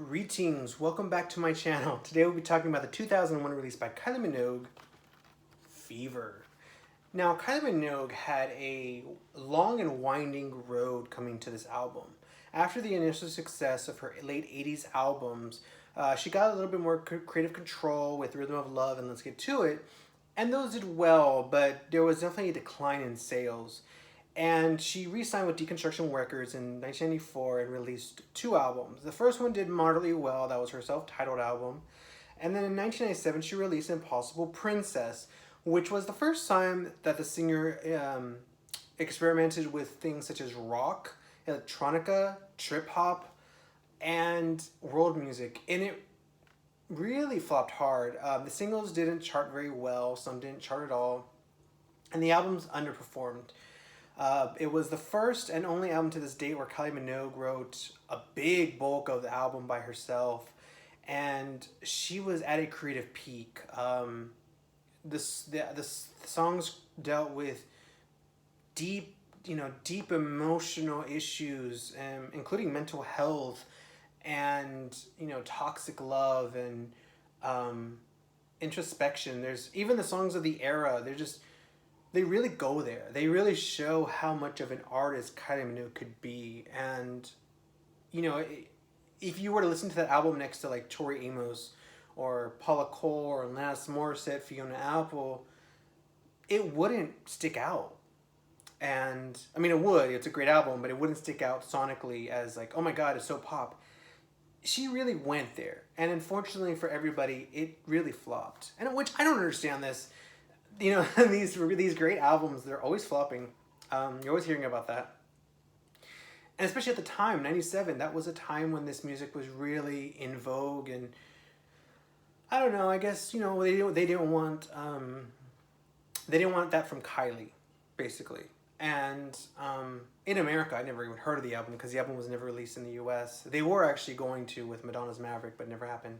Greetings, welcome back to my channel. Today we'll be talking about the 2001 release by Kylie Minogue, Fever. Now, Kylie Minogue had a long and winding road coming to this album. After the initial success of her late 80s albums, she got a little bit more creative control with Rhythm of Love and Let's Get To It, and those did well, but there was definitely a decline in sales. And she re-signed with Deconstruction Records in 1994 and released two albums. The first one did moderately well, that was her self-titled album. And then in 1997 she released Impossible Princess, which was the first time that the singer experimented with things such as rock, electronica, trip-hop, and world music. And it really flopped hard. The singles didn't chart very well, some didn't chart at all, and the albums underperformed. It was the first and only album to this date where Kylie Minogue wrote a big bulk of the album by herself, and she was at a creative peak. The songs dealt with deep emotional issues, including mental health and toxic love and introspection. There's even the songs of the era. They really go there. They really show how much of an artist Kylie Minogue could be. And, if you were to listen to that album next to like Tori Amos or Paula Cole or Alanis Morissette, Fiona Apple, it wouldn't stick out. And, I mean, it would. It's a great album, but it wouldn't stick out sonically as like, oh my God, it's so pop. She really went there. And unfortunately for everybody, it really flopped. And which I don't understand this. These great albums, they're always flopping. You're always hearing about that. And especially at the time, 97, that was a time when this music was really in vogue. And I don't know, I guess, they didn't want that from Kylie, basically. And in America, I never even heard of the album because the album was never released in the US. They were actually going to with Madonna's Maverick, but it never happened.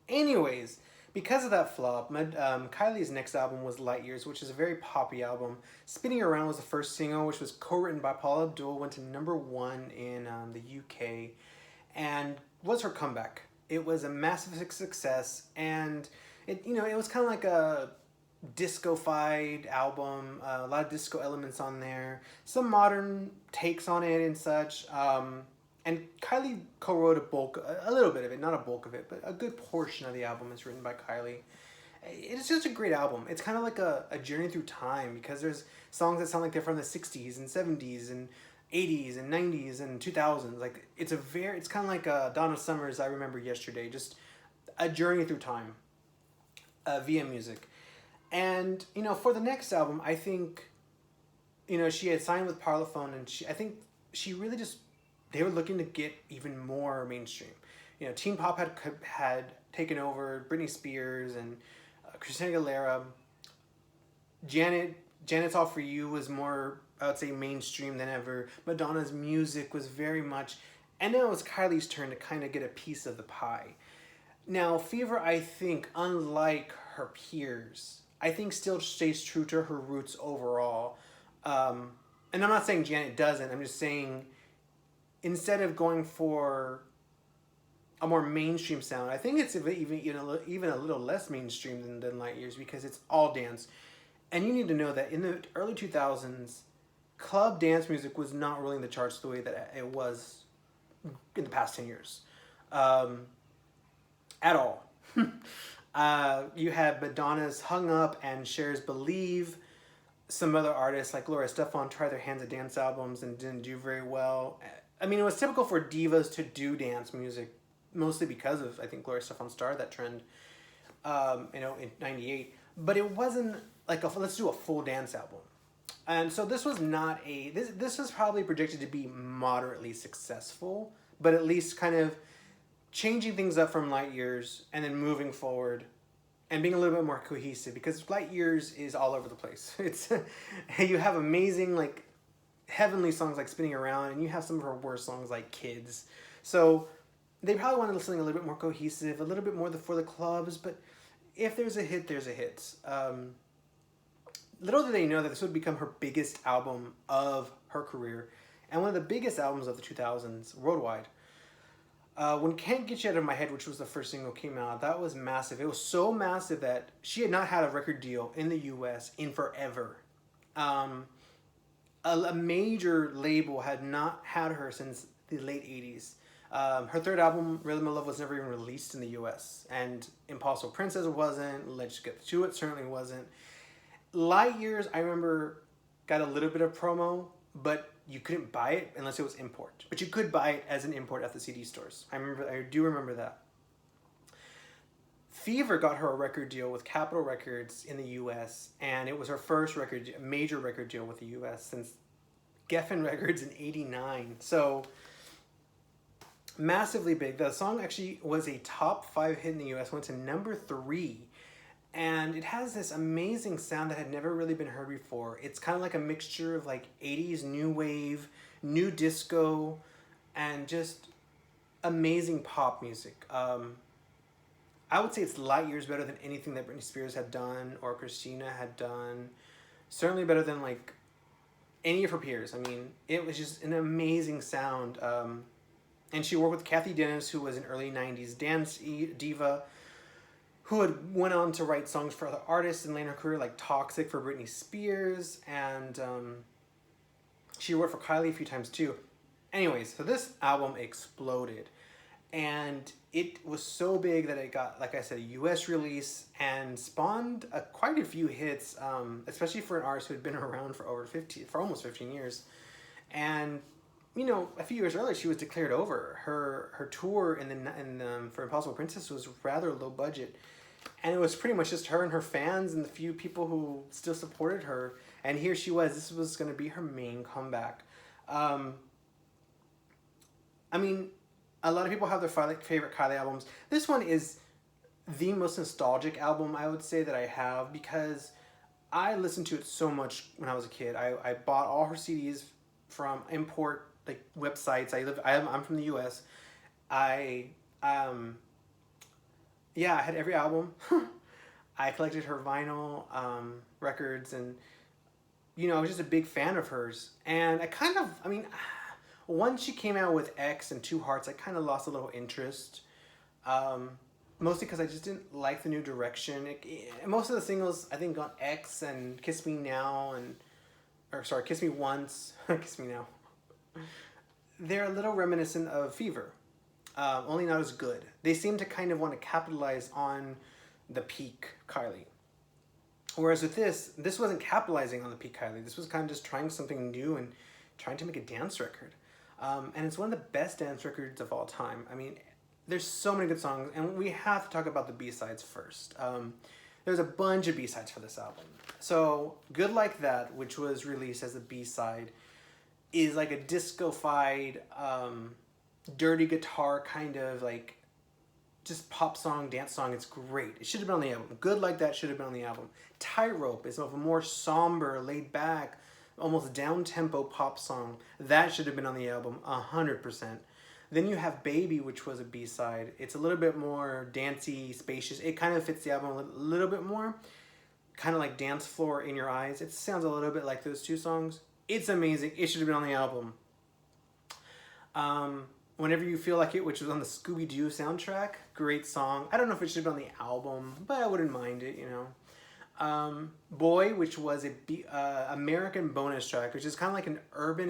Anyways, because of that flop, Kylie's next album was Light Years, which is a very poppy album. Spinning Around was the first single, which was co-written by Paula Abdul, went to #1 in the UK, and was her comeback. It was a massive success, and it was kind of like a disco-fied album, a lot of disco elements on there, some modern takes on it and such. And Kylie co-wrote a little bit of it, not a bulk of it, but a good portion of the album is written by Kylie. It's just a great album. It's kind of like a journey through time because there's songs that sound like they're from the 60s and 70s and 80s and 90s and 2000s. Like it's kind of like Donna Summer's I Remember Yesterday, just a journey through time via music. And, for the next album, I think, she had signed with Parlophone, and I think she really they were looking to get even more mainstream. Teen pop had taken over. Britney Spears and Christina Aguilera. Janet's All For You was more, I would say, mainstream than ever. Madonna's music was very much, and now it was Kylie's turn to kind of get a piece of the pie. Now, Fever, I think, unlike her peers, I think still stays true to her roots overall. And I'm not saying Janet doesn't. I'm just saying, instead of going for a more mainstream sound, I think it's even a little less mainstream than Light Years because it's all dance. And you need to know that in the early 2000s, club dance music was not ruling the charts the way that it was in the past 10 years. At all. You had Madonna's Hung Up and Cher's Believe. Some other artists like Gloria Estefan tried their hands at dance albums and didn't do very well. I mean, it was typical for divas to do dance music, mostly because of, I think, Gloria Estefan started that trend, in 98. But it wasn't like let's do a full dance album. And so this was not this was probably predicted to be moderately successful, but at least kind of changing things up from Light Years and then moving forward and being a little bit more cohesive, because Light Years is all over the place. It's you have amazing, like, heavenly songs like Spinning Around, and you have some of her worst songs like Kids. So they probably wanted something a little bit more cohesive, a little bit more for the clubs, but if there's a hit, there's a hit. Little did they know that this would become her biggest album of her career and one of the biggest albums of the 2000s worldwide. When Can't Get You Out of My Head, which was the first single, came out, that was massive. It was so massive that she had not had a record deal in the US in forever. Um, a major label had not had her since the late 80s. Her third album, Rhythm of Love, was never even released in the US. And Impossible Princess wasn't. Let's Get To It certainly wasn't. Light Years, I remember, got a little bit of promo, but you couldn't buy it unless it was import. But you could buy it as an import at the CD stores. I do remember that. Fever got her a record deal with Capitol Records in the U.S., and it was her first major record deal with the U.S. since Geffen Records in '89. So massively big. The song actually was a top 5 hit in the U.S. Went to number 3. And it has this amazing sound that had never really been heard before. It's kind of like a mixture of like 80s new wave, new disco, and just amazing pop music. I would say it's light years better than anything that Britney Spears had done or Christina had done. Certainly better than like any of her peers. I mean, it was just an amazing sound. And she worked with Kathy Dennis, who was an early 90s dance diva, who had went on to write songs for other artists and later in her career, like Toxic for Britney Spears, and she worked for Kylie a few times too. Anyways, so this album exploded, and it was so big that it got, like I said, a US release and spawned quite a few hits, especially for an artist who had been around for almost 15 years. And you know, a few years earlier, she was declared over. Her tour for Impossible Princess was rather low budget. And it was pretty much just her and her fans and the few people who still supported her. And here she was. This was going to be her main comeback. I mean, a lot of people have their favorite Kylie albums. This one is the most nostalgic album, I would say, that I have, because I listened to it so much when I was a kid. I bought all her CDs from import like websites. I'm from the US. Yeah, I had every album. I collected her vinyl records, and you know, I was just a big fan of hers. And once she came out with X and Two Hearts, I kind of lost a little interest. Mostly because I just didn't like the new direction. Most of the singles, I think, on X and Kiss Me Now Kiss Me Once, Kiss Me Now, they're a little reminiscent of Fever. Only not as good. They seem to kind of want to capitalize on the peak Kylie. Whereas with this wasn't capitalizing on the peak Kylie. This was kind of just trying something new and trying to make a dance record. And it's one of the best dance records of all time. I mean, there's so many good songs, and we have to talk about the B-sides first. There's a bunch of B-sides for this album. So, Good Like That, which was released as a B-side, is like a disco-fied, dirty guitar kind of like just pop song, dance song. It's great. It should have been on the album. Good Like That should have been on the album. Tightrope is of a more somber, laid back, almost down-tempo pop song. That should have been on the album 100%. Then you have Baby, which was a B-side. It's a little bit more dancey, spacious. It kind of fits the album a little bit more. Kind of like Dance Floor, In Your Eyes. It sounds a little bit like those two songs. It's amazing. It should have been on the album. Whenever You Feel Like It, which was on the Scooby-Doo soundtrack. Great song. I don't know if it should have been on the album, but I wouldn't mind it, you know. Boy, which was a American bonus track, which is kind of like an urban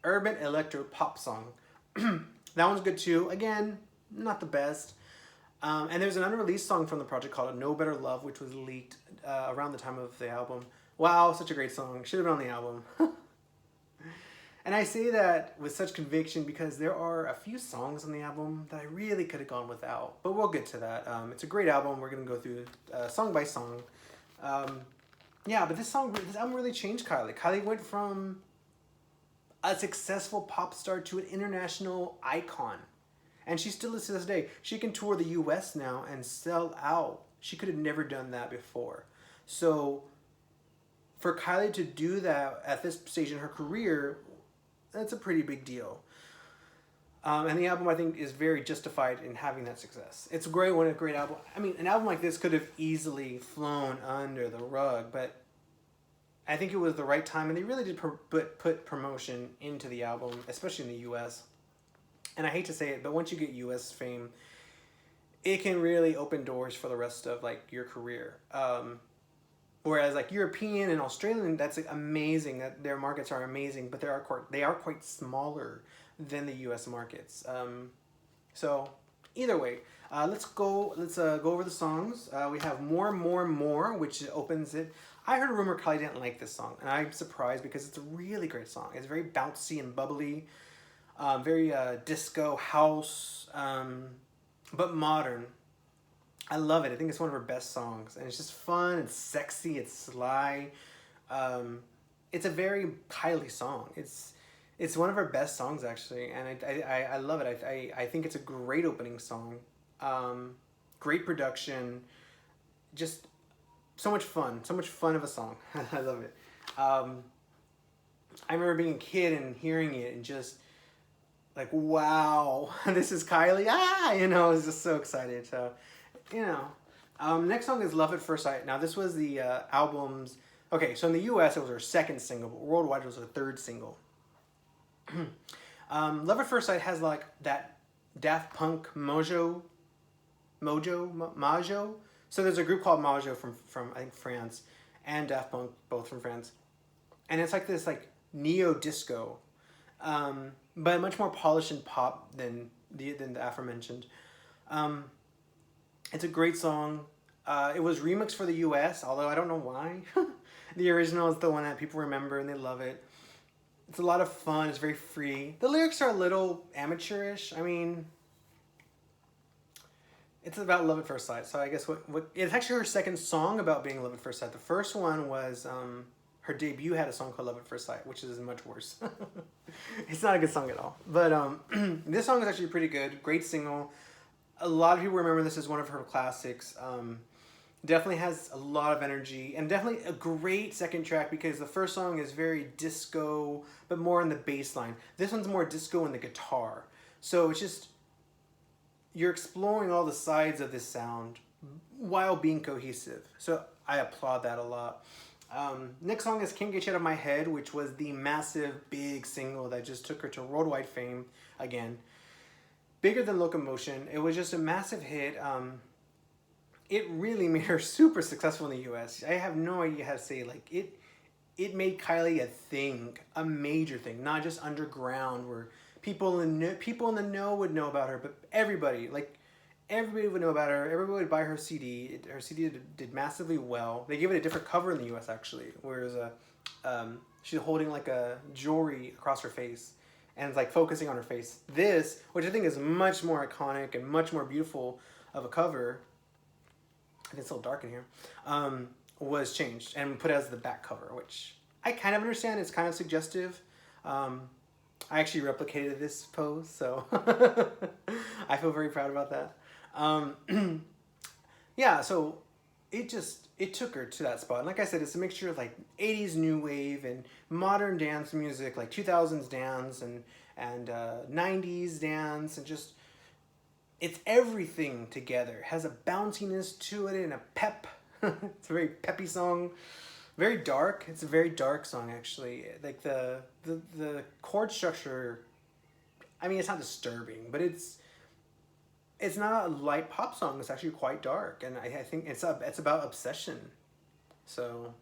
urban electro pop song. That one's good too. Again, not the best. And there's an unreleased song from the project called No Better Love, which was leaked around the time of the album. Wow, such a great song. Should have been on the album. And I say that with such conviction because there are a few songs on the album that I really could have gone without. But we'll get to that. It's a great album. We're going to go through song by song. Yeah, but this album really changed Kylie. Kylie went from a successful pop star to an international icon. And she still is to this day. She can tour the US now and sell out. She could have never done that before. So for Kylie to do that at this stage in her career, that's a pretty big deal. And the album, I think, is very justified in having that success. It's a great album. I mean, an album like this could have easily flown under the rug, but I think it was the right time, and they really did put promotion into the album, especially in the US. And I hate to say it, but once you get US fame, it can really open doors for the rest of like your career. Whereas like European and Australian, that's like, amazing. That their markets are amazing, but they are quite smaller than the U.S. markets. So either way, let's go. Let's go over the songs. We have more, which opens it. I heard a rumor Kylie didn't like this song, and I'm surprised because it's a really great song. It's very bouncy and bubbly, very disco house, but modern. I love it. I think it's one of her best songs, and it's just fun. It's sexy. It's sly. Um, it's a very Kylie song. It's one of her best songs actually, and I love it. I think it's a great opening song. Great production. Just so much fun. So much fun of a song. I love it. I remember being a kid and hearing it and just like, wow, this is Kylie. I was just so excited. So next song is Love at First Sight. Now, this was the album's... Okay, so in the US, it was her second single, but worldwide, it was her third single. Love at First Sight has, like, that Daft Punk Mojo. So there's a group called Mojo from I think, France, and Daft Punk, both from France. And it's like this, like, neo-disco, but much more polished and pop than the aforementioned. It's a great song. It was remixed for the US, although I don't know why. The original is the one that people remember and they love it. It's a lot of fun. It's very free. The lyrics are a little amateurish. I mean, it's about love at first sight. So I guess it's actually her second song about being love at first sight. The first one was her debut had a song called Love at First Sight, which is much worse. It's not a good song at all. But this song is actually pretty good. Great single. A lot of people remember this as one of her classics. Definitely has a lot of energy and definitely a great second track because the first song is very disco, but more on the bass line. This one's more disco in the guitar. So it's just, you're exploring all the sides of this sound while being cohesive. So I applaud that a lot. Next song is Can't Get You Out of My Head, which was the massive, big single that just took her to worldwide fame again. Bigger than Locomotion. It was just a massive hit. It really made her super successful in the US. I have no idea how to say it. Like it made Kylie a thing, a major thing, not just underground where people in the know would know about her, but everybody would know about her. Everybody would buy her CD. Her CD did massively well. They gave it a different cover in the US actually, whereas she's holding like a jewelry across her face. And it's like focusing on her face. This, which I think is much more iconic and much more beautiful of a cover, and it's a little dark in here, was changed and put as the back cover, which I kind of understand. It's kind of suggestive. I actually replicated this pose, so I feel very proud about that. Yeah, so it took her to that spot. And like I said, it's a mixture of like 80s new wave and modern dance music, like 2000s dance and 90s dance, and just, it's everything together. It has a bounciness to it and a pep. It's a very peppy song. Very dark. It's a very dark song actually. Like the chord structure, I mean, it's not disturbing, but it's not a light pop song. It's actually quite dark, and I think it's about obsession. So,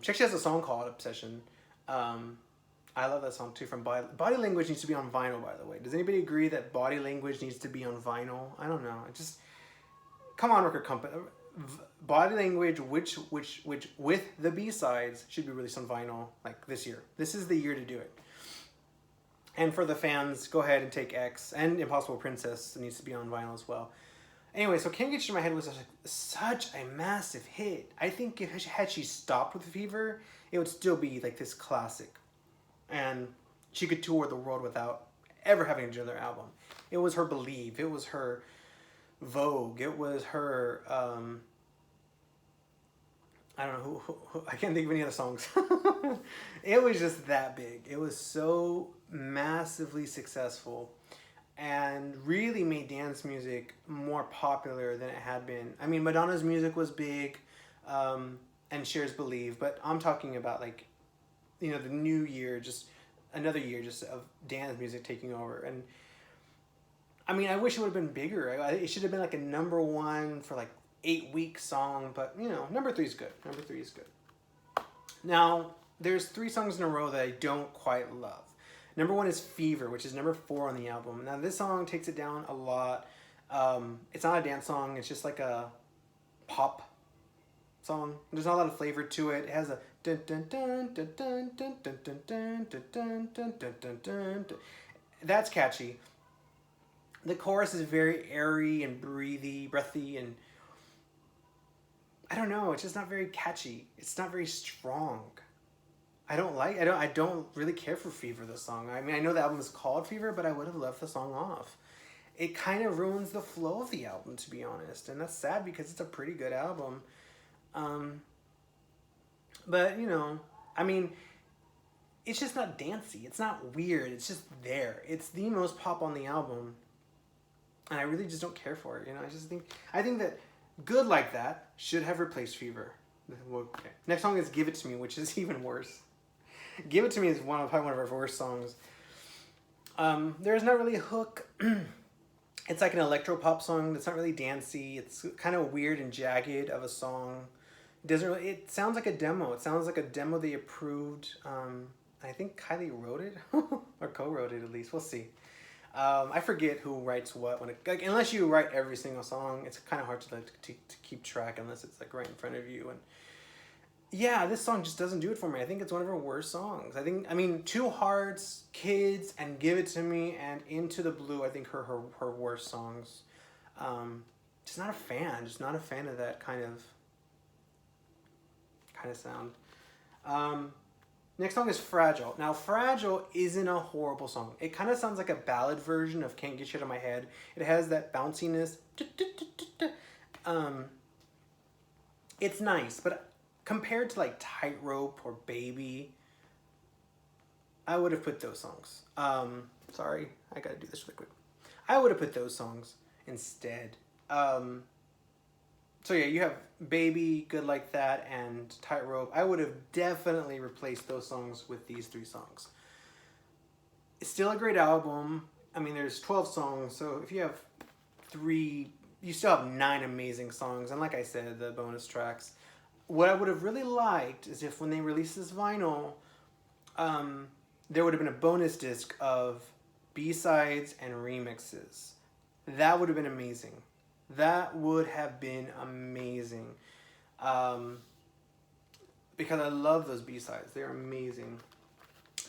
she actually has a song called Obsession. I love that song too. From Body Language needs to be on vinyl, by the way. Does anybody agree that Body Language needs to be on vinyl? I don't know. Come on, record company. Body Language, which with the B-sides should be released on vinyl like this year. This is the year to do it. And for the fans, go ahead and take X, and Impossible Princess needs to be on vinyl as well. Anyway, so Can't Get You in My Head was such a massive hit. I think had she stopped with Fever, it would still be like this classic. And she could tour the world without ever having to do another album. It was her Believe. It was her Vogue. It was her... I don't know who I can't think of any other songs. It was just that big. It was so massively successful and really made dance music more popular than it had been. I mean, Madonna's music was big, and Cher's Believe, but I'm talking about like, the new year, just another year just of dance music taking over. And I mean, I wish it would have been bigger. It should have been like a number one for like 8 week song, but you know, number three is good. Number three is good. Now, there's 3 songs in a row that I don't quite love. Number one is Fever, which is number 4 on the album. Now, this song takes it down a lot. It's not a dance song. It's just like a pop song. There's not a lot of flavor to it. It has a dun dun dun dun dun dun dun dun dun dun dun dun dun dun. That's catchy. The chorus is very airy and breathy, and I don't know. It's just not very catchy. It's not very strong. I don't really care for Fever, this song. I mean, I know the album is called Fever, but I would have left the song off. It kind of ruins the flow of the album, to be honest, and that's sad because it's a pretty good album. But you know, I mean, it's just not dancey. It's not weird. It's just there. It's the most pop on the album, and I really just don't care for it. You know, I think that Good Like That should have replaced Fever. Okay. Next song is Give It To Me, which is even worse. Give It To Me is probably one of our worst songs. There's not really a hook. It's like an electro pop song that's not really dancey. It's kind of weird and jagged of a song. It sounds like a demo. It sounds like a demo they approved. I think Kylie wrote it or co-wrote it, at least. We'll see. I forget who writes what unless you write every single song. It's kind of hard to keep track unless it's like right in front of you. And yeah, this song just doesn't do it for me. I think it's one of her worst songs. I mean, Two Hearts, Kids, and Give It To Me, and Into the Blue, I think her worst songs. Just not a fan. Just not a fan of that kind of sound. Next song is Fragile. Now, Fragile isn't a horrible song. It kind of sounds like a ballad version of Can't Get You Out of My Head. It has that bounciness. It's nice, but compared to like Tightrope or Baby, I would have put those songs. Sorry, I gotta do this really quick. I would have put those songs instead. So yeah, you have Baby, Good Like That, and Tightrope. I would have definitely replaced those songs with these 3 songs. It's still a great album. I mean, there's 12 songs, so if you have 3, you still have 9 amazing songs. And like I said, the bonus tracks. What I would have really liked is if when they released this vinyl, there would have been a bonus disc of B-sides and remixes. That would have been amazing. That would have been amazing. Because I love those B-sides. They're amazing.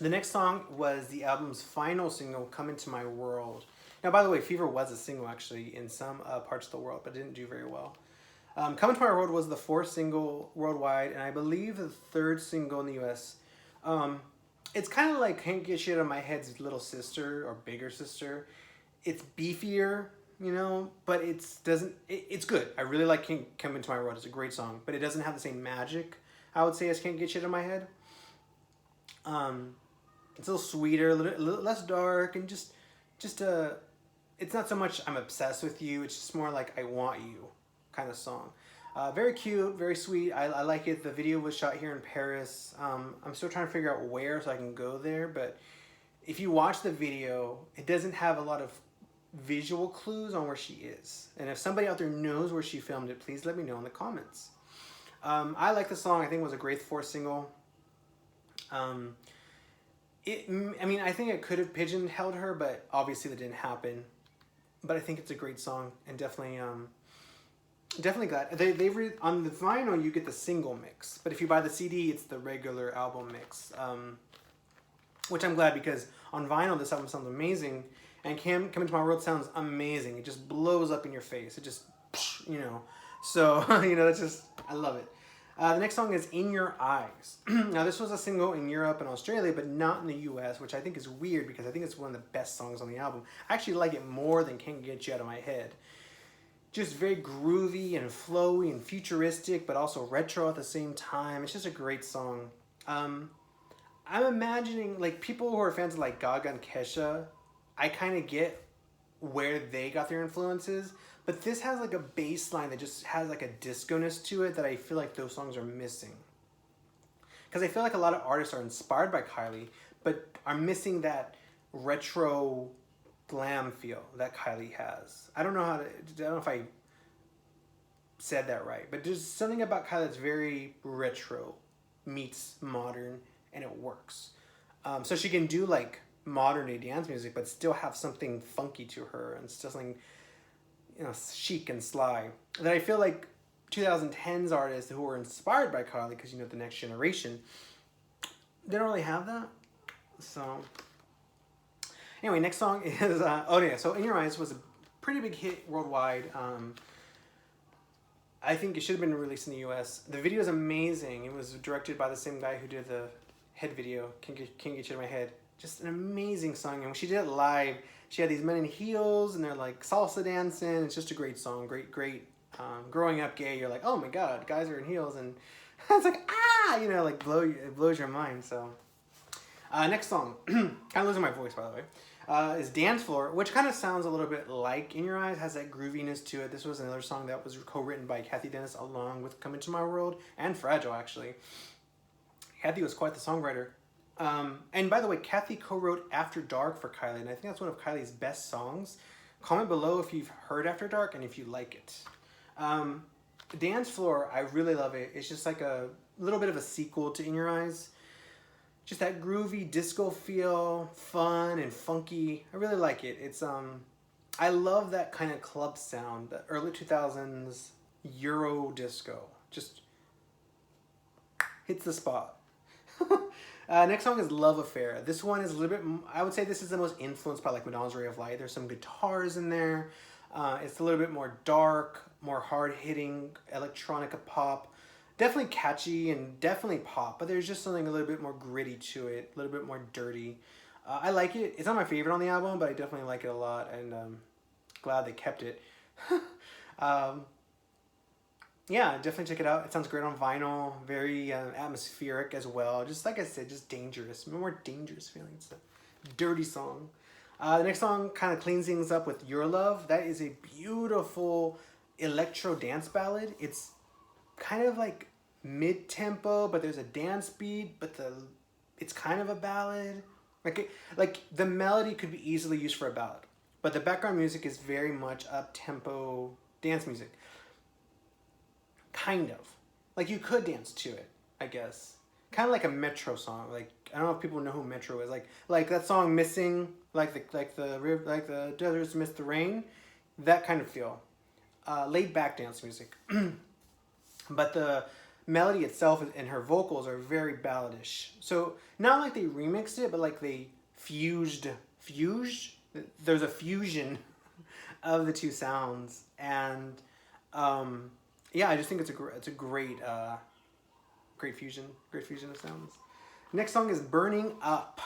The next song was the album's final single, Come Into My World. Now, by the way, Fever was a single, actually, in some parts of the world, but didn't do very well. Come Into My World was the 4th single worldwide, and I believe the 3rd single in the U.S. It's kind of like Can't Get You Out of My Head's little sister or bigger sister. It's beefier, you know, but it's good. I really like Come Into My World. It's a great song, but it doesn't have the same magic, I would say, as Can't Get You Out of My Head. It's a little sweeter, a little less dark, and just it's not so much I'm obsessed with you. It's just more like I want you kind of song. Very cute, very sweet. I like it. The video was shot here in Paris. I'm still trying to figure out where so I can go there, but if you watch the video, it doesn't have a lot of visual clues on where she is. And if somebody out there knows where she filmed it, please let me know in the comments. I like the song. I think it was a great 4th single. I mean, I think it could have pigeonholed her, but obviously that didn't happen. But I think it's a great song, and definitely glad on the vinyl you get the single mix, but if you buy the CD, it's the regular album mix. Which I'm glad, because on vinyl this album sounds amazing, and Come Into My World sounds amazing. It just blows up in your face. It just, you know. So you know, that's just, I love it. The next song is In Your Eyes. Now, this was a single in Europe and Australia, but not in the US, which I think is weird because I think it's one of the best songs on the album. I actually like it more than Can't Get You Out of My Head. Just very groovy and flowy and futuristic, but also retro at the same time. It's just a great song. I'm imagining, like, people who are fans of, like, Gaga and Kesha, I kind of get where they got their influences, but this has like a bass line that just has like a disco-ness to it that I feel like those songs are missing. Because I feel like a lot of artists are inspired by Kylie, but are missing that retro glam feel that Kylie has. I don't know if I said that right, but there's something about Kylie that's very retro meets modern, and it works. So she can do like modern day dance music, but still have something funky to her and still something, chic and sly. That I feel like 2010s artists who were inspired by Kylie, because the next generation, they don't really have that. So anyway, next song is so In Your Eyes was a pretty big hit worldwide. I think it should have been released in the US. The video is amazing. It was directed by the same guy who did the head video, Can't Get You to My Head. Just an amazing song. And when she did it live, she had these men in heels and they're like salsa dancing. It's just a great song. Great. Growing up gay, you're like, oh my God, guys are in heels. And it's like, it blows your mind. So next song, kind of losing my voice, by the way, is Dance Floor, which kind of sounds a little bit like In Your Eyes, has that grooviness to it. This was another song that was co-written by Kathy Dennis along with Come Into My World and Fragile, actually. Kathy was quite the songwriter. And by the way, Kathy co-wrote After Dark for Kylie, and I think that's one of Kylie's best songs. Comment below if you've heard After Dark and if you like it. Dance Floor, I really love it. It's just like a little bit of a sequel to In Your Eyes. Just that groovy disco feel, fun and funky. I really like it. It's I love that kind of club sound, the early 2000s Euro disco. Just hits the spot. Next song is Love Affair. This one is a little bit, I would say this is the most influenced by like Madonna's Ray of Light. There's some guitars in there. It's a little bit more dark, more hard-hitting electronica pop. Definitely catchy and definitely pop, but there's just something a little bit more gritty to it, a little bit more dirty. I like it. It's not my favorite on the album, but I definitely like it a lot, and glad they kept it. Yeah, definitely check it out. It sounds great on vinyl, very atmospheric as well. Just like I said, just dangerous, more dangerous feeling. It's a dirty song. The next song kind of cleans things up with Your Love. That is a beautiful electro dance ballad. It's kind of like mid-tempo, but there's a dance beat, but it's kind of a ballad. Like the melody could be easily used for a ballad, but the background music is very much up-tempo dance music. Kind of. Like you could dance to it, I guess. Kind of like a Metro song. Like I don't know if people know who Metro is. Like that song Missing, like the deserts miss the rain, that kind of feel. Laid back dance music. But the melody itself and her vocals are very balladish. So not like they remixed it, but like they fused. There's a fusion of the two sounds, and yeah, I just think it's a great fusion of sounds. Next song is Burning Up.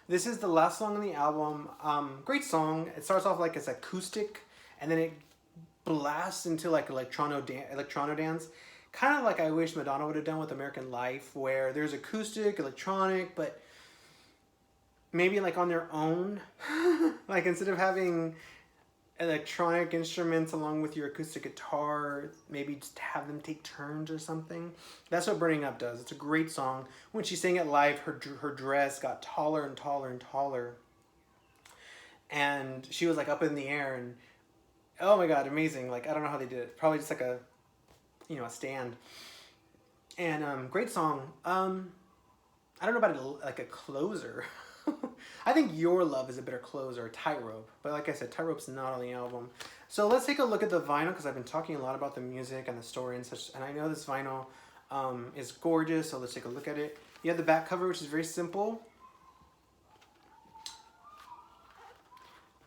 This is the last song on the album. Great song. It starts off like it's acoustic, and then it blasts into like electrono dance. Kind of like I wish Madonna would have done with American Life, where there's acoustic, electronic, but maybe like on their own. Like instead of having electronic instruments along with your acoustic guitar, maybe just have them take turns or something. That's what Burning Up does. It's a great song. When she sang it live, her dress got taller and taller and taller. And she was like up in the air, and oh my God, amazing. Like, I don't know how they did it. Probably just like a stand. And great song. I don't know about it like a closer. I think Your Love is a better closer, Tightrope. But like I said, Tightrope's not on the album. So let's take a look at the vinyl, because I've been talking a lot about the music and the story and such. And I know this vinyl is gorgeous, so let's take a look at it. You have the back cover, which is very simple.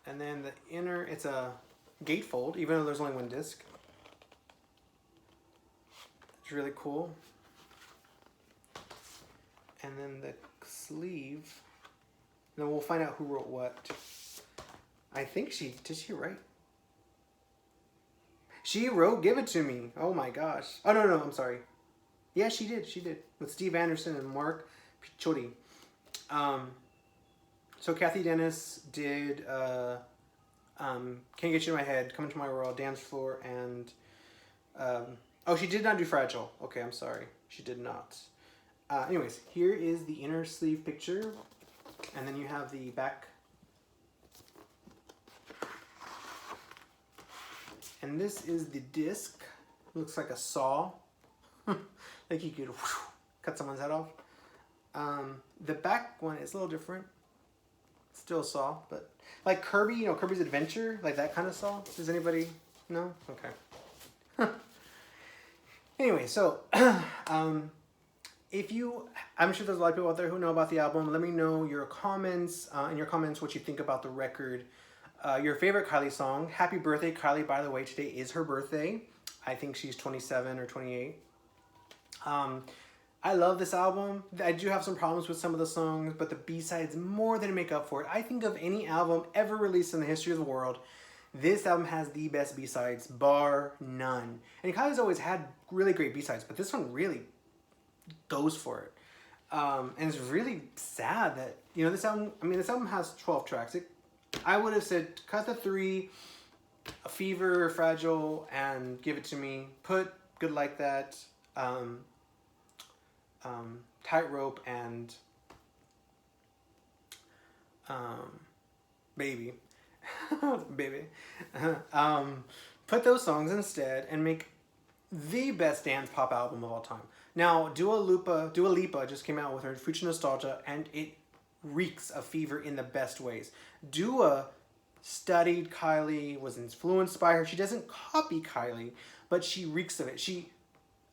And then the inner, it's a gatefold, even though there's only one disc. It's really cool. And then the sleeve. And then we'll find out who wrote what. I think did she write? She wrote Give It To Me. Oh my gosh. Oh, no, I'm sorry. Yeah, she did. With Steve Anderson and Mark Picciotti. So Kathy Dennis did Can't Get You in My Head, Come Into My World, Dance Floor, and oh, she did not do Fragile. Okay, I'm sorry. She did not. Anyways, here is the inner sleeve picture. And then you have the back And this is the disc. Looks like a saw. Like you could cut someone's head off. The back one is a little different. Still a saw, but like Kirby, you know, Kirby's Adventure, like that kind of saw. Does anybody know? Okay. Anyway, so if you, I'm sure there's a lot of people out there who know about the album. Let me know your comments, in your comments, what you think about the record. Your favorite Kylie song. Happy birthday, Kylie, by the way. Today is her birthday. I think she's 27 or 28. I love this album. I do have some problems with some of the songs, but the B-sides more than make up for it. I think of any album ever released in the history of the world, this album has the best B-sides, bar none. And Kylie's always had really great B-sides, but this one really goes for it. And it's really sad that, you know, this album has 12 tracks. I would have said cut the 3, Fever, Fragile, and Give It To Me. Put Good Like That, Tightrope, and Baby. Baby. Put those songs instead and make the best dance pop album of all time. Now, Dua Lipa just came out with her Future Nostalgia, and it reeks of Fever in the best ways. Dua studied Kylie, was influenced by her. She doesn't copy Kylie, but she reeks of it. She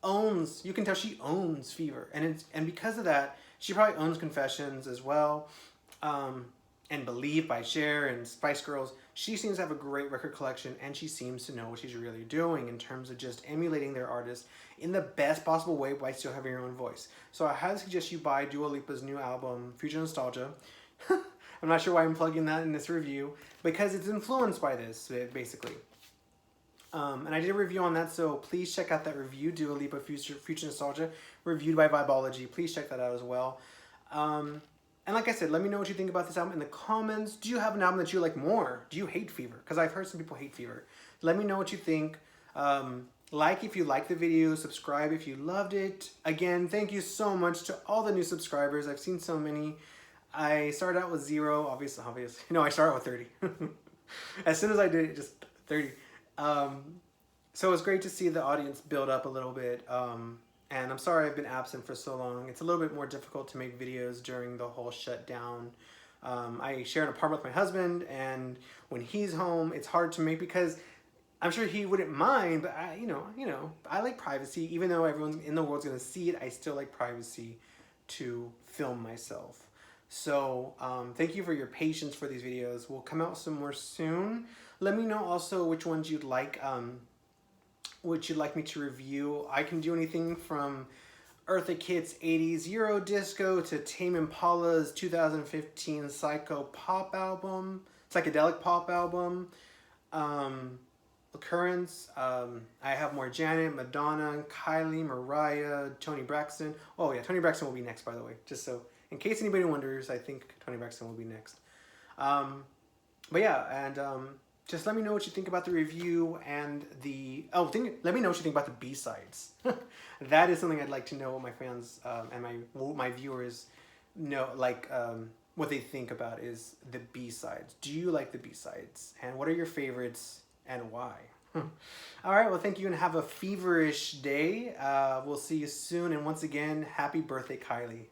owns, you can tell she owns Fever. And because of that, she probably owns Confessions as well. And Believe by Cher and Spice Girls. She seems to have a great record collection, and she seems to know what she's really doing in terms of just emulating their artists in the best possible way while still having your own voice. So I highly suggest you buy Dua Lipa's new album, Future Nostalgia. I'm not sure why I'm plugging that in this review, because it's influenced by this, basically. And I did a review on that, so please check out that review, Dua Lipa Future Nostalgia, reviewed by Vibeology. Please check that out as well. And like I said, let me know what you think about this album in the comments. Do you have an album that you like more? Do you hate Fever? Because I've heard some people hate Fever. Let me know what you think. Like if you liked the video. Subscribe if you loved it. Again, thank you so much to all the new subscribers. I've seen so many. I started out with 0, obviously. No, I started with 30. As soon as I did it, just 30. So it was great to see the audience build up a little bit. And I'm sorry I've been absent for so long. It's a little bit more difficult to make videos during the whole shutdown. I share an apartment with my husband, and when he's home, it's hard to make because I'm sure he wouldn't mind, but I like privacy. Even though everyone in the world's gonna see it, I still like privacy to film myself. So thank you for your patience for these videos. We'll come out with some more soon. Let me know also which ones you'd like me to review. I can do anything from Eartha Kitt's 80s Euro Disco to Tame Impala's 2015 psychedelic pop album. Occurrence. I have more Janet, Madonna, Kylie, Mariah, Toni Braxton. Oh yeah, Toni Braxton will be next, by the way. Just so, in case anybody wonders, I think Toni Braxton will be next. But yeah, and just let me know what you think about the review and let me know what you think about the B-sides. That is something I'd like to know what my fans and my viewers know, like what they think about is the B-sides. Do you like the B-sides? And what are your favorites and why? All right, well, thank you and have a feverish day. We'll see you soon. And once again, happy birthday, Kylie.